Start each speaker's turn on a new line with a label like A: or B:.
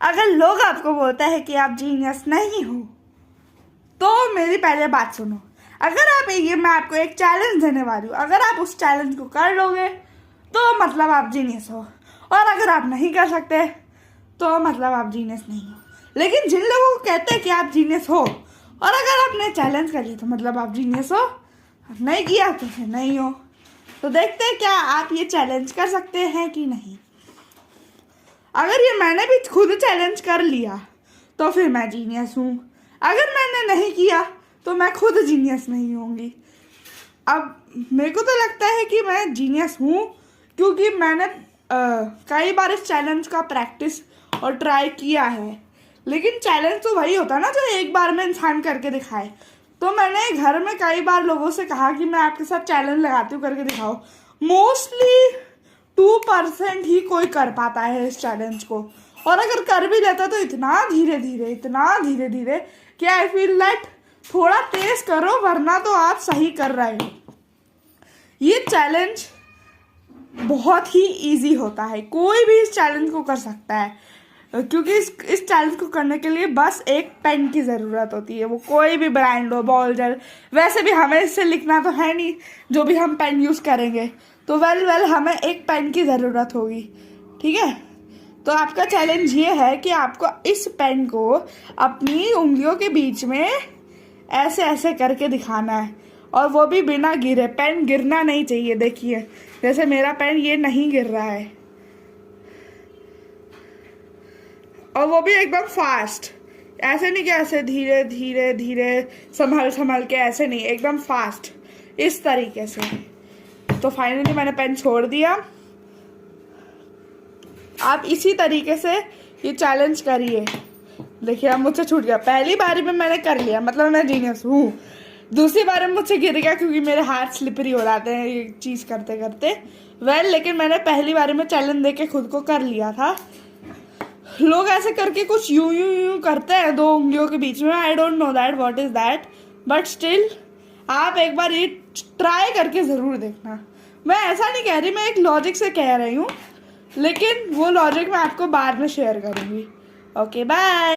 A: अगर लोग आपको बोलते हैं कि आप जीनियस नहीं हो तो मेरी पहले बात सुनो। अगर आप ये मैं आपको एक चैलेंज देने वाली हूँ, अगर आप उस चैलेंज को कर लोगे तो मतलब आप जीनियस हो, और अगर आप नहीं कर सकते तो मतलब आप जीनियस नहीं हो। लेकिन जिन लोगों को कहते हैं कि आप जीनियस हो और अगर आपने चैलेंज कर लिया तो मतलब आप जीनियस हो, नहीं किया तो फिर नहीं हो। तो देखते हैं क्या आप ये चैलेंज कर सकते हैं कि नहीं। अगर ये मैंने भी खुद चैलेंज कर लिया तो फिर मैं जीनियस हूँ, अगर मैंने नहीं किया तो मैं खुद जीनियस नहीं होंगी। अब मेरे को तो लगता है कि मैं जीनियस हूँ क्योंकि मैंने कई बार इस चैलेंज का प्रैक्टिस और ट्राई किया है। लेकिन चैलेंज तो वही होता है ना जो एक बार में इंसान करके दिखाए। तो मैंने घर में कई बार लोगों से कहा कि मैं आपके साथ चैलेंज लगाती हूँ, करके दिखाओ। मोस्टली 2% ही कोई कर पाता है इस चैलेंज को, और अगर कर भी लेता तो इतना धीरे धीरे कि आई फील लाइक थोड़ा तेज करो वरना तो आप सही कर रहे हो। ये चैलेंज बहुत ही इजी होता है, कोई भी इस चैलेंज को कर सकता है, क्योंकि इस चैलेंज को करने के लिए बस एक पेन की ज़रूरत होती है। वो कोई भी ब्रांड हो, बॉल जेल, वैसे भी हमें इससे लिखना तो है नहीं, जो भी हम पेन यूज़ करेंगे तो वेल हमें एक पेन की ज़रूरत होगी, ठीक है। तो आपका चैलेंज ये है कि आपको इस पेन को अपनी उंगलियों के बीच में ऐसे ऐसे करके दिखाना है, और वो भी बिना गिरे। पेन गिरना नहीं चाहिए। देखिए जैसे मेरा पेन ये नहीं गिर रहा है, और वो भी एकदम फास्ट, ऐसे नहीं कि ऐसे धीरे धीरे संभल के, ऐसे नहीं, एकदम फास्ट, इस तरीके से। तो फाइनली मैंने पेन छोड़ दिया। आप इसी तरीके से ये चैलेंज करिए। देखिए अब मुझसे छूट गया, पहली बारी में मैंने कर लिया, मतलब मैं जीनियस हूँ। दूसरी बार में मुझसे गिर गया क्योंकि मेरे हाथ स्लिपरी हो जाते हैं ये चीज़ करते करते। लेकिन मैंने पहली बारी में चैलेंज देके खुद को कर लिया था। लोग ऐसे करके कुछ यूं करते हैं दो उंगलियों के बीच में, I don't know that what is that, but still आप एक बार ये ट्राई करके ज़रूर देखना। मैं ऐसा नहीं कह रही, मैं एक लॉजिक से कह रही हूँ, लेकिन वो लॉजिक मैं आपको बाद में शेयर करूँगी। Okay bye.